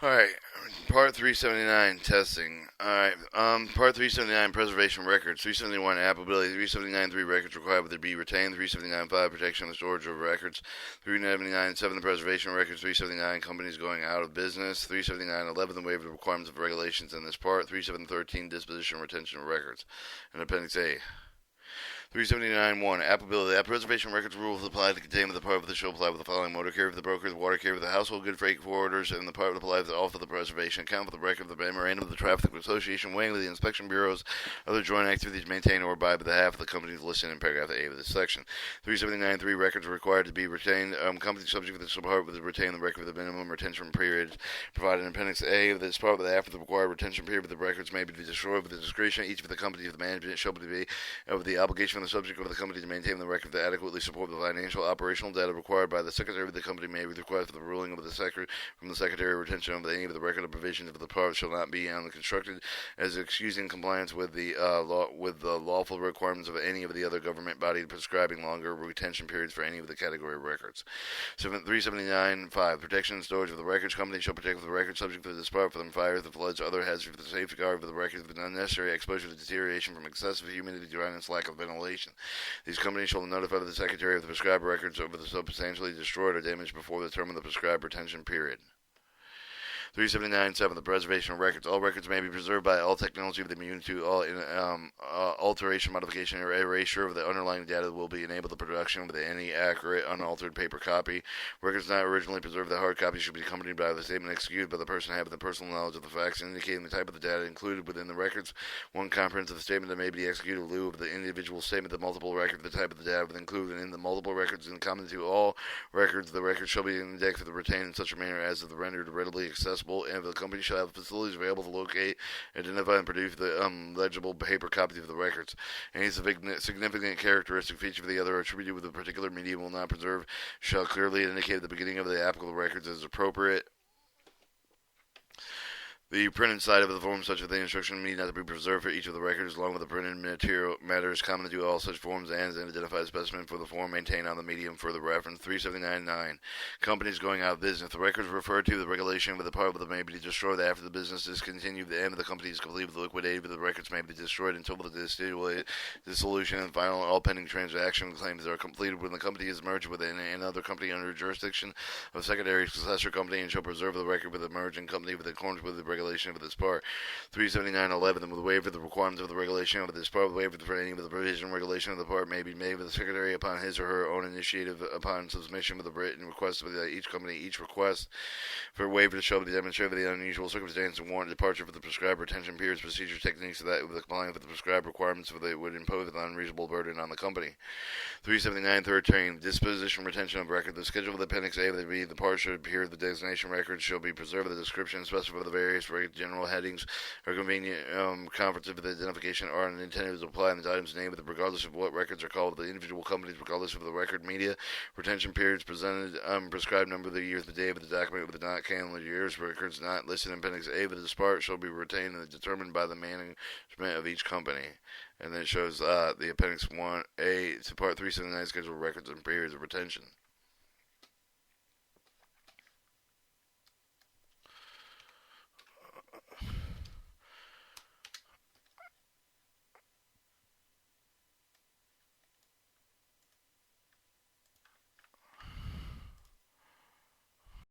Alright, Part 379, testing. Alright, Part 379, preservation records. 371, applicability. 379.3, records required whether be retained. 379.5, protection and storage of records. 379.7, the preservation records. 379, companies going out of business. 379.11, the waiver of requirements of regulations in this part. 379.13, disposition and retention of records. And Appendix A. 379.1. Applicability. The preservation records rules apply to containment of the part of the shall apply with the following: motor carrier for the broker, the water carrier for the household good freight forwarders, and the part of the apply all for the preservation account for the record of the memorandum of the Traffic Association weighing with the inspection bureaus, other joint activities maintained or by behalf of the companies listed in paragraph A of this section. 379.3. Records are required to be retained. Companies subject to this part with retain the record of the minimum retention period provided in Appendix A of this part with after the required retention period of the records may be destroyed with the discretion of each of the companies of the management shall be of the obligation of the subject of the company to maintain the record that adequately support the financial operational data required by the secretary of the company may be requested for the ruling of the secretary from the secretary retention of any of the record of provisions of the part shall not be constructed as excusing compliance with the lawful requirements of any of the other government body prescribing longer retention periods for any of the category records. 379.5. Protection and storage of the records. Company shall protect the records subject to this part from fire, the floods, other hazards for the safeguard of the records with unnecessary exposure to deterioration from excessive humidity, dryness, lack of ventilation. These companies shall notify the Secretary of the prescribed records over the substantially destroyed or damaged before the term of the prescribed retention period. 379.7. The preservation of records. All records may be preserved by all technology with immune to all alteration, modification, or erasure of the underlying data will be enabled the production with any accurate, unaltered paper copy. Records not originally preserved, the hard copy should be accompanied by the statement executed by the person having the personal knowledge of the facts indicating the type of the data included within the records. One comprehensive statement that may be executed in lieu of the individual statement. The multiple record, the type of the data included in the multiple records in common to all records. The records shall be indexed and retained in such a manner as to the rendered readily accessible, and the company shall have facilities available to locate, identify, and produce the legible paper copies of the records. Any significant characteristic feature of the other attributed with a particular medium will not preserve shall clearly indicate at the beginning of the applicable records as appropriate. The printed side of the form, such that the instruction need not be preserved for each of the records, along with the printed material matters common to all such forms, and identify the specimen for the form maintained on the medium for the reference. 379.9. Companies going out of business. The records referred to the regulation with the part of the may be destroyed after the business is continued. The end of the company is completed with liquidated, but the records may be destroyed until the dissolution and final all pending transaction claims are completed when the company is merged with another company under jurisdiction of secondary successor company and shall preserve the record with the merging company with accordance with the regulation of this part. 379.11. With the waiver of the requirements of the regulation of this part, the waiver for any of the provision regulation of the part may be made with the secretary upon his or her own initiative upon submission of the written request of each company. Each request for waiver to show the demonstrated the unusual circumstance and warrant departure for the prescribed retention periods, procedures, techniques that with the complying with the prescribed requirements for they would impose an unreasonable burden on the company. 379.13. Disposition retention of record. The schedule of the appendix A of the part should appear. The designation records shall be preserved. The description specified the various general headings or convenient conferences with identification are intended to apply in the items named regardless of what records are called the individual companies, regardless of the record media. Retention periods presented prescribed number of the years, the day of the document with the not calendar years. Records not listed in appendix A of this part shall be retained and determined by the management of each company. And then it shows the appendix 1A to part 379 schedule records and periods of retention.